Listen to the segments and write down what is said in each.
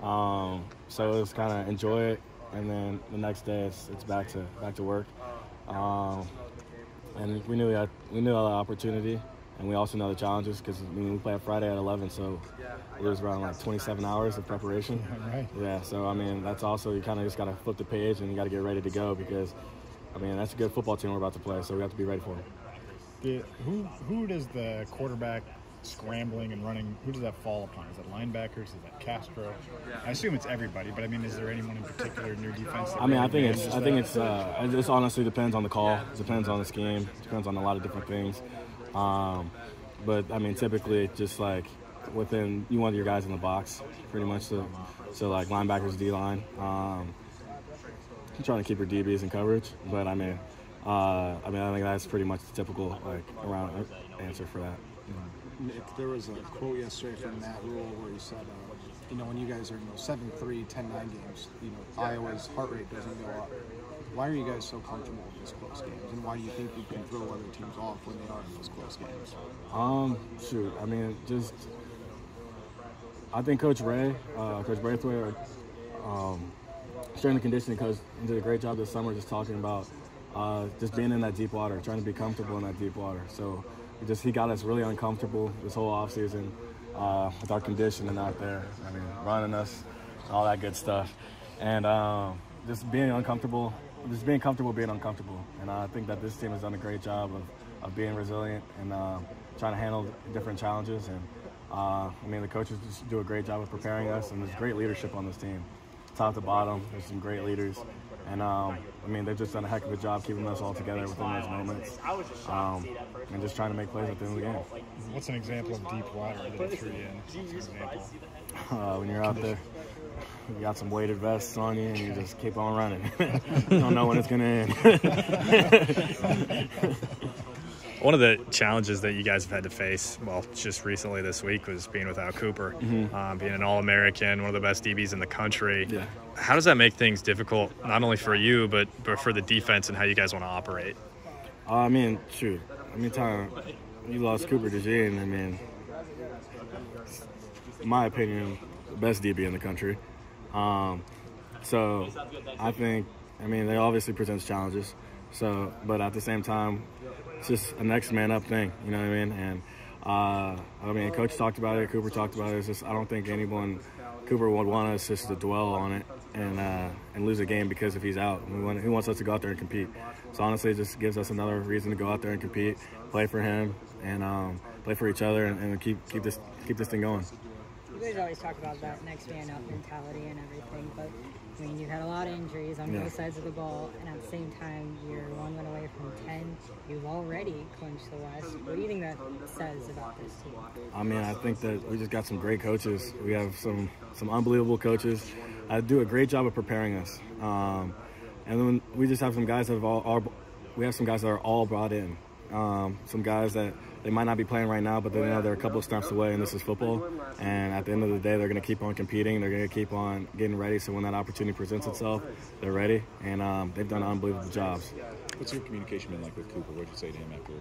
So it was kind of enjoy it, and then the next day it's back to work. And we knew the opportunity, and we also know the challenges because we play on Friday at 11, so it was around like 27 hours of preparation. Right. Yeah, so I mean that's also you kind of just got to flip the page and you got to get ready to go because I mean that's a good football team we're about to play, so we have to be ready for it. Who does the quarterback scrambling and running, who does that fall upon? Is it linebackers? Is that Castro? I assume it's everybody, but I mean, is there anyone in particular in your defense? I mean, I think it just honestly depends on the call. It depends on the scheme. It depends on a lot of different things. But I mean, typically, just like you want your guys in the box, pretty much. So like linebackers, D-line. Trying to keep your DBs in coverage, but I mean, I think that's pretty much the typical around answer for that. Nick, there was a quote yesterday from Matt Rule where he said, when you guys are 7-3, 10-9 games, Iowa's heart rate doesn't go up. Why are you guys so comfortable in these close games, and why do you think you can throw other teams off when they are in those close games? I mean, I think Coach Braithwaite, strength and conditioning coach, did a great job this summer just talking about just being in that deep water, trying to be comfortable in that deep water. So he got us really uncomfortable this whole offseason with our conditioning out there. I mean, running us, all that good stuff. And just being uncomfortable, being uncomfortable. And I think that this team has done a great job of being resilient and trying to handle different challenges. And I mean, the coaches just do a great job of preparing us, and there's great leadership on this team. Top to bottom, there's some great leaders. And I mean, they've just done a heck of a job keeping us all together within those moments, and just trying to make plays at the end of the game. What's an example of deep water that it threw you in? What's an example? When you're out there, you got some weighted vests on you, and you just keep on running. You don't know when it's going to end. One of the challenges that you guys have had to face, just recently this week, was being without Cooper, being an All-American, one of the best DBs in the country. Yeah. How does that make things difficult, not only for you, but for the defense and how you guys want to operate? I mean, shoot. Time you lost Cooper DeJean, I mean, in my opinion, the best DB in the country. So I think, they obviously presents challenges. So, but at the same time, it's just a next man up thing, you know what I mean? And Coach talked about it, Cooper talked about it. It's just I don't think Cooper would want us just to dwell on it and lose a game because if he's out. He wants us to go out there and compete. So honestly, it just gives us another reason to go out there and compete, play for him, and play for each other, and keep this thing going. You guys always talk about that next man up mentality and everything, but you've had a lot of injuries on both sides of the ball, and at the same time, you're 1 win away from 10. You've already clinched the West. What do you think that says about this team? I think that we just got some great coaches. We have some unbelievable coaches. Do a great job of preparing us, and then we just have some guys that are all brought in. Some guys that they might not be playing right now, but they know they're a couple of steps away, and this is football. And at the end of the day, they're going to keep on competing. They're going to keep on getting ready. So when that opportunity presents itself, they're ready, and they've done unbelievable jobs. What's your communication been like with Cooper? What did you say to him after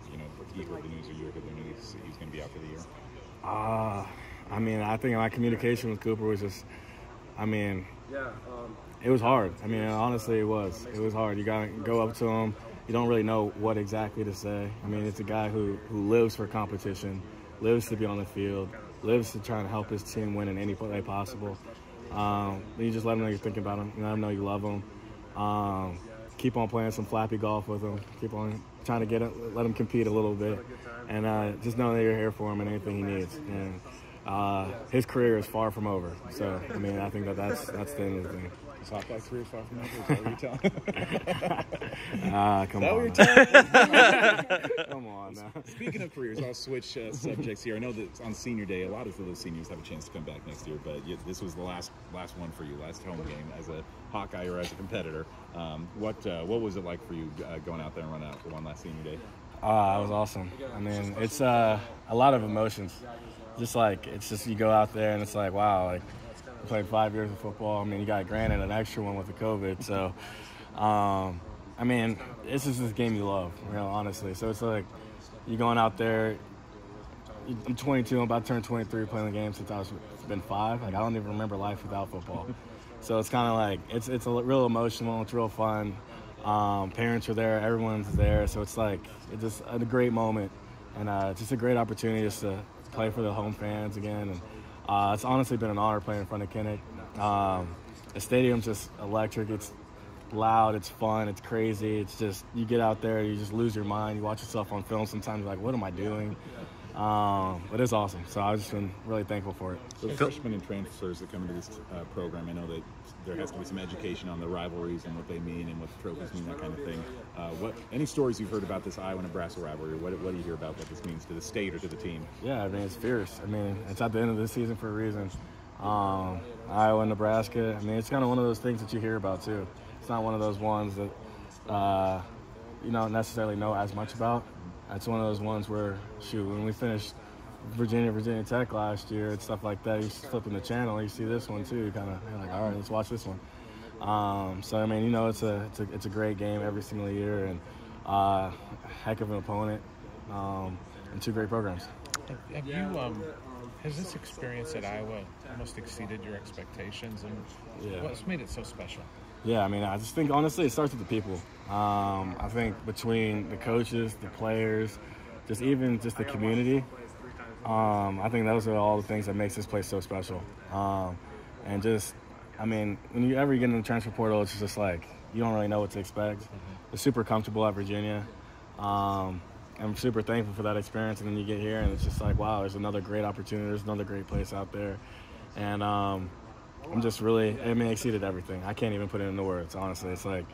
he heard the news, or you heard the news he's going to be out for the year? I think my communication with Cooper was just, it was hard. Honestly, it was. It was hard. You got to go up to him. You don't really know what exactly to say. It's a guy who lives for competition, lives to be on the field, lives to try to help his team win in any way possible. You just let him know you're thinking about him. You let him know you love him. Keep on playing some flappy golf with him. Keep on trying to let him compete a little bit. And just know that you're here for him and anything he needs. And his career is far from over. So, I think that's the end of the thing. Is Hawkeye's career far from over? Is that what you're telling? Come on. Come on now. Speaking of careers, I'll switch subjects here. I know that on senior day, a lot of those seniors have a chance to come back next year, but this was the last one for you, last home game as a Hawkeye or as a competitor. What was it like for you going out there and running out for one last senior day? It was awesome. It's a lot of emotions. It's you go out there and it's like, wow, I played 5 years of football. You got granted an extra one with the COVID. So, this is this game you love, honestly. So it's like you're going out there I'm 22. I'm about to turn 23, playing the game since I was been 5. Like I don't even remember life without football. So it's kind of like it's a real emotional. It's real fun. Parents are there. Everyone's there. So it's like it's just a great moment, and it's just a great opportunity just to play for the home fans again. And it's honestly been an honor playing in front of Kinnick. The stadium's just electric. It's loud. It's fun. It's crazy. It's just you get out there, you just lose your mind. You watch yourself on film. Sometimes you're like, what am I doing? But it's awesome. So I've just been really thankful for it. So the freshmen and transfers that come into this program, I know that there has to be some education on the rivalries and what they mean and what the trophies mean, that kind of thing. Any stories you've heard about this Iowa-Nebraska rivalry? What do you hear about what this means to the state or to the team? Yeah, I mean, it's fierce. I mean, it's at the end of the season for a reason. Iowa, Nebraska, I mean, it's kind of one of those things that you hear about, too. It's not one of those ones that you don't necessarily know as much about. It's one of those ones where, shoot, when we finished Virginia Tech last year and stuff like that, you flip in the channel, you see this one, too. You're like, all right, let's watch this one. So, I mean, it's a great game every single year, and heck of an opponent, and 2 great programs. Have you has this experience at Iowa almost exceeded your expectations, and what's made it so special? Yeah, I mean, I just think, honestly, it starts with the people. I think between the coaches, the players, just the community, I think those are all the things that makes this place so special. And just, I mean, when you ever get in the transfer portal, it's just like you don't really know what to expect. It's super comfortable at Virginia. I'm super thankful for that experience, and then you get here, and it's just like, wow, there's another great opportunity. There's another great place out there. And I'm just really, I mean, it exceeded everything. I can't even put it into words, honestly. It's like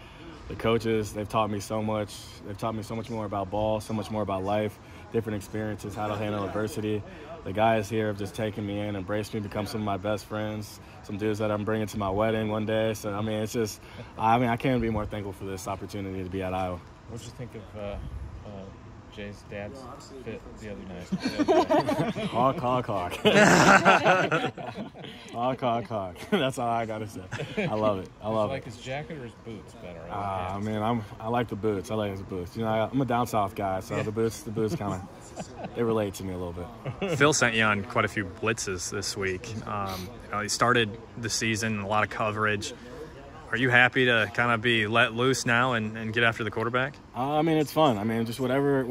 the coaches, they've taught me so much. They've taught me so much more about ball, so much more about life, different experiences, how to handle adversity. The guys here have just taken me in, embraced me, become some of my best friends, some dudes that I'm bringing to my wedding one day. So, I mean, it's just, I can't be more thankful for this opportunity to be at Iowa. What did you think of Jay's dad's fit the other night? Hawk. Hawk. That's all I gotta say. I love it. I love like it. his jacket or his boots better? I mean, I like the boots. I like his boots. I'm a down south guy, so the boots kind of they relate to me a little bit. Phil sent you on quite a few blitzes this week. He started the season, a lot of coverage. Are you happy to kind of be let loose now and get after the quarterback? I mean, it's fun. I mean, just whatever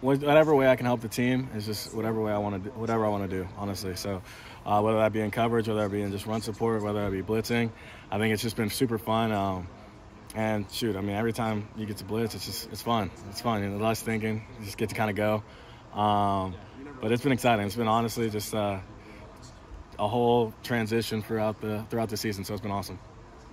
way I can help the team is just whatever I want to do, honestly. So whether that be in coverage, whether that be in just run support, whether that be blitzing, I think it's just been super fun. And shoot, I mean, every time you get to blitz, it's fun. It's fun. Less thinking, you just get to kind of go. But it's been exciting. It's been honestly just a whole transition throughout the season. So it's been awesome.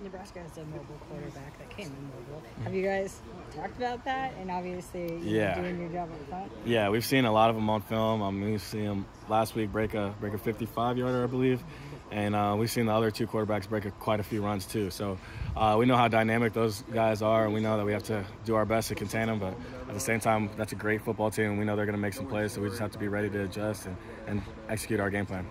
Nebraska has a mobile quarterback that came in mobile. Have you guys talked about that? And obviously, doing your job up front. Yeah, we've seen a lot of them on film. We've seen him last week break a 55-yarder, I believe, and we've seen the other 2 quarterbacks break quite a few runs too. So we know how dynamic those guys are, and we know that we have to do our best to contain them. But at the same time, that's a great football team, and we know they're going to make some plays. So we just have to be ready to adjust and execute our game plan.